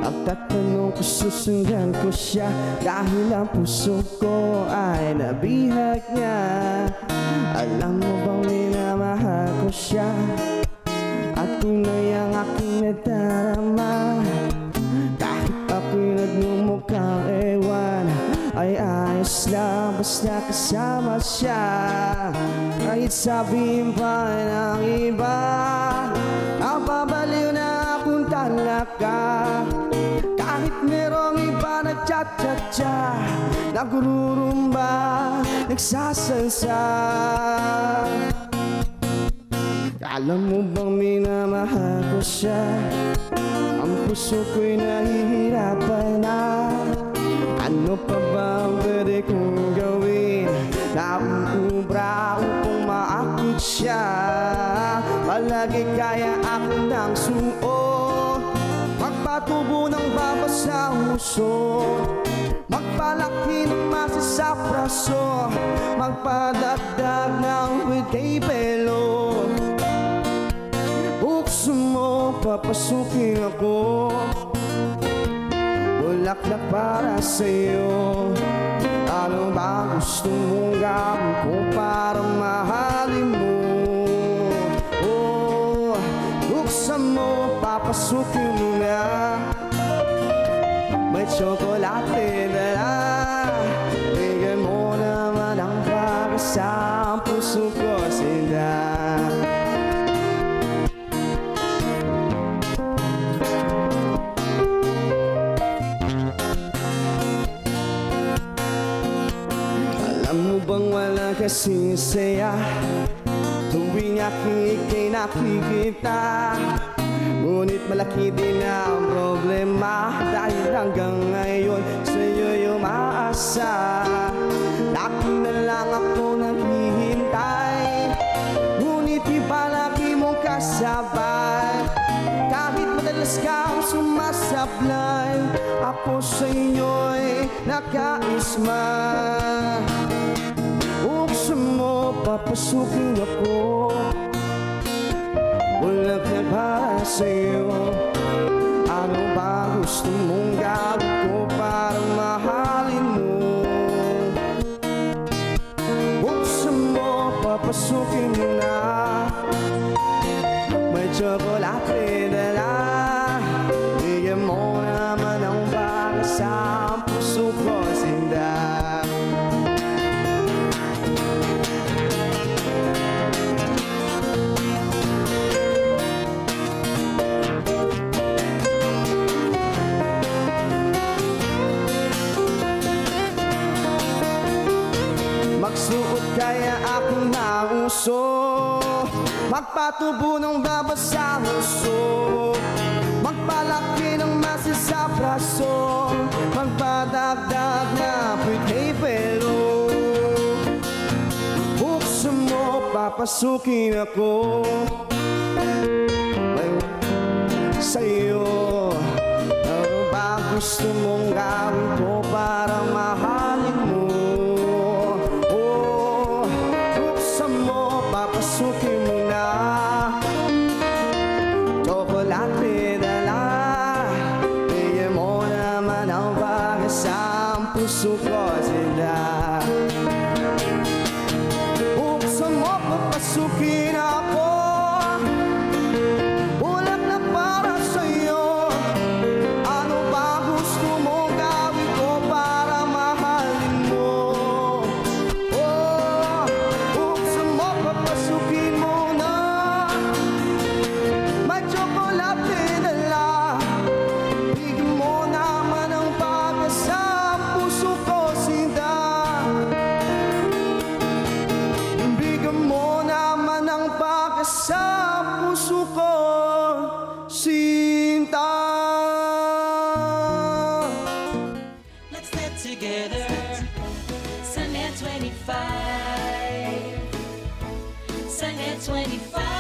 Pagtatanong ko susundan ko siya, dahil ang puso ko ay nabihag niya. Alam mo bang minamahal ko siya, at tunay ang aking nadarama. Kahit ako'y nagmumukhang ewan, ay ayos lang basta kasama siya. Kahit sabihin pa ng iba, napabaliw na akong talaga. Kahit merong iba nagchat-chat-chat, nagururumba, nagsasalsa. Alam mo bang minamahal ko siya, ang puso ko'y nahihirapan na. Ano pa ba ang pwede kong gawin na uubra upang maakit siya? Palagi kaya ako ng suot, magpatubo ng baba sa uso, magpalaki ng masa sa braso, magpadagdag ng witay pelo. Buksan mo, papasukin ako, bulaklak para sa'yo. Ano ba gusto mong gawin ko para mahalin mo? Oh, buksan mo, papasukin mo na, may tsokolate dala. Bigyan mo naman ang pag-asa, ang puso ko sinda. Alam mo bang wala kasing saya tuwing aking ika'y nakikita? Ngunit malaki din ang problema, dahil hanggang ngayon sa'yo'y umaasa. Lagi na lang ako naghihintay, ngunit di palagi mong kasabay. Kahit madalas kang sumasablay, ako sa inyo'y nakaisma. Buksan mo, papasukin ako, bulaklak para sa'yo. Ano ba gusto mong gawin ko para mahalin mo? Buksan mo, papasukin mo na, may tsokolate dala. Bigyan mo naman ang pag-asa, ang puso ko sinda. Magsuot kaya akong nauso, magpatubo ng baba sa uso, magpalaki ng masa sa braso, magpadagdag na pretty pelo. Buksan mo, papasukin ako, sa'yo. Ano ba gusto mong gawin ko para mahalin mo? Papasukin mo na, tsokolate dala. Bigyan mo naman ang pag-asa, ang puso ko sinda. Buksan mo, papasukin ako, bulaklak para sa'yo. Ano ba gusto mong gawin ko para mahalin mo? Papasukin mo na, may tsokolate dala. Bigyan mo naman ang pag-asa, ang puso ko sinda. Bigyan mo naman ang pag-asa, ang puso ko sinda. Let's get together, Sunday 25. Sunday 25.